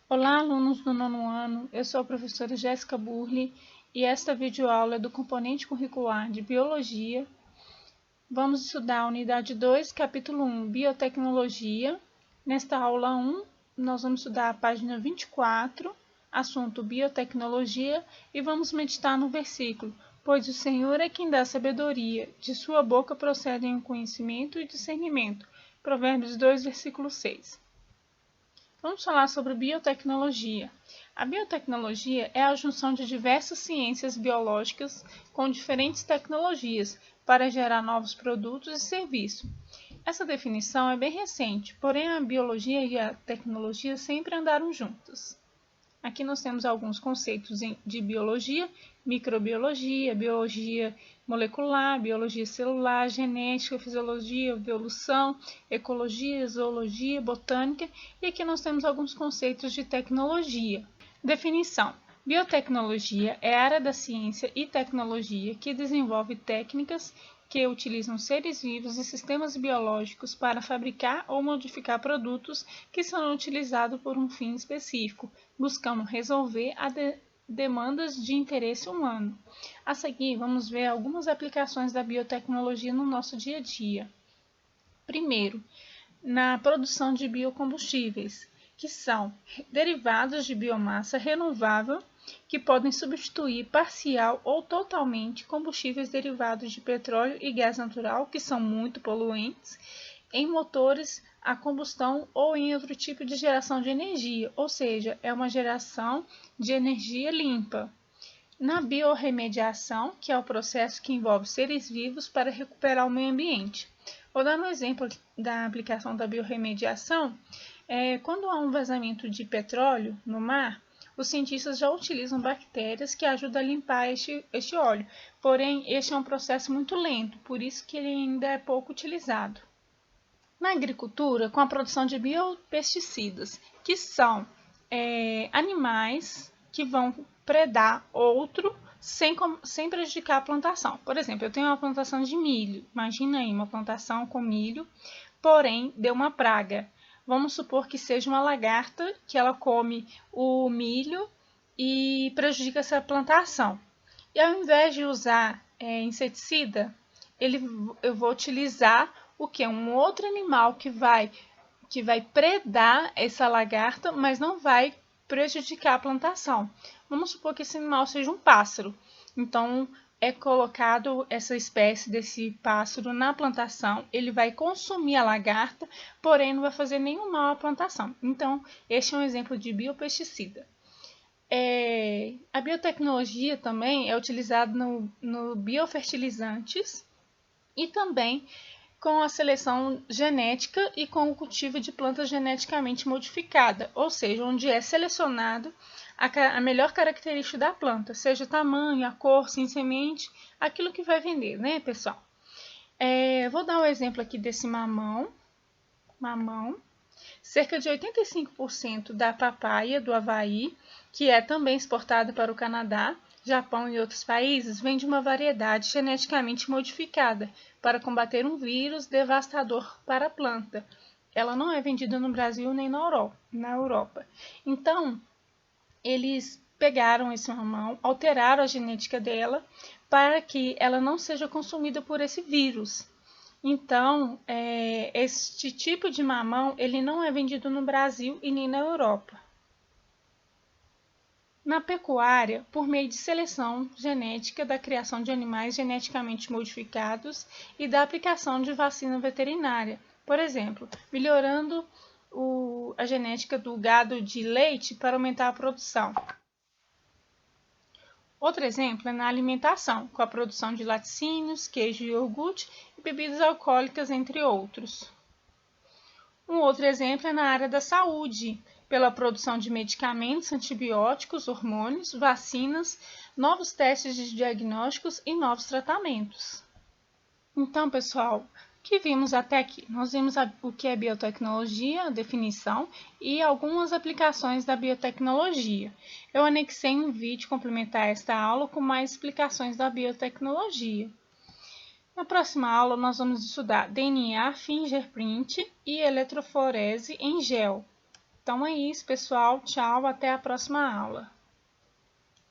Olá, alunos do nono ano, eu sou a professora Jéssica Burli e esta videoaula é do componente curricular de Biologia. Vamos estudar a unidade 2, capítulo 1, Biotecnologia. Nesta aula 1, nós vamos estudar a página 24, assunto Biotecnologia, e vamos meditar no versículo: Pois o Senhor é quem dá sabedoria, de sua boca procedem o conhecimento e discernimento. Provérbios 2, versículo 6. Vamos falar sobre biotecnologia. A biotecnologia é a junção de diversas ciências biológicas com diferentes tecnologias para gerar novos produtos e serviços. Essa definição é bem recente, porém a biologia e a tecnologia sempre andaram juntas. Aqui nós temos alguns conceitos de biologia: microbiologia, biologia molecular, biologia celular, genética, fisiologia, evolução, ecologia, zoologia, botânica, e aqui nós temos alguns conceitos de tecnologia. Definição: biotecnologia é a área da ciência e tecnologia que desenvolve técnicas que utilizam seres vivos e sistemas biológicos para fabricar ou modificar produtos que são utilizados por um fim específico, buscando resolver demandas de interesse humano. A seguir, vamos ver algumas aplicações da biotecnologia no nosso dia a dia. Primeiro, na produção de biocombustíveis, que são derivados de biomassa renovável que podem substituir parcial ou totalmente combustíveis derivados de petróleo e gás natural, que são muito poluentes, em motores a combustão ou em outro tipo de geração de energia, ou seja, é uma geração de energia limpa. Na biorremediação, que é o processo que envolve seres vivos para recuperar o meio ambiente. Vou dar um exemplo da aplicação da biorremediação. Quando há um vazamento de petróleo no mar, os cientistas já utilizam bactérias que ajudam a limpar este óleo, porém este é um processo muito lento, por isso que ele ainda é pouco utilizado. Na agricultura, com a produção de biopesticidas, que são animais que vão predar outro sem prejudicar a plantação. Por exemplo, eu tenho uma plantação de milho, imagina aí uma plantação com milho, porém deu uma praga. Vamos supor que seja uma lagarta que ela come o milho e prejudica essa plantação. E ao invés de usar inseticida, eu vou utilizar o que? Um outro animal que vai predar essa lagarta, mas não vai prejudicar a plantação. Vamos supor que esse animal seja um pássaro. Então, é colocado essa espécie desse pássaro na plantação, ele vai consumir a lagarta, porém não vai fazer nenhum mal à plantação. Então, este é um exemplo de biopesticida. A biotecnologia também é utilizada no biofertilizantes e também com a seleção genética e com o cultivo de plantas geneticamente modificadas, ou seja, onde é selecionado a melhor característica da planta, seja o tamanho, a cor, sem semente, aquilo que vai vender, né, pessoal? Vou dar um exemplo aqui desse mamão. Cerca de 85% da papaya do Havaí, que é também exportada para o Canadá, Japão e outros países, vem de uma variedade geneticamente modificada para combater um vírus devastador para a planta. Ela não é vendida no Brasil nem na Europa. Então, eles pegaram esse mamão, alteraram a genética dela para que ela não seja consumida por esse vírus. Então, este tipo de mamão ele não é vendido no Brasil e nem na Europa. Na pecuária, por meio de seleção genética da criação de animais geneticamente modificados e da aplicação de vacina veterinária, por exemplo, melhorando a genética do gado de leite para aumentar a produção. Outro exemplo é na alimentação, com a produção de laticínios, queijo e iogurte e bebidas alcoólicas, entre outros. Um outro exemplo é na área da saúde, pela produção de medicamentos, antibióticos, hormônios, vacinas, novos testes de diagnósticos e novos tratamentos. Então, pessoal, o que vimos até aqui? Nós vimos o que é biotecnologia, a definição e algumas aplicações da biotecnologia. Eu anexei um vídeo complementar esta aula com mais explicações da biotecnologia. Na próxima aula, nós vamos estudar DNA, fingerprint e eletroforese em gel. Então é isso, pessoal. Tchau, até a próxima aula.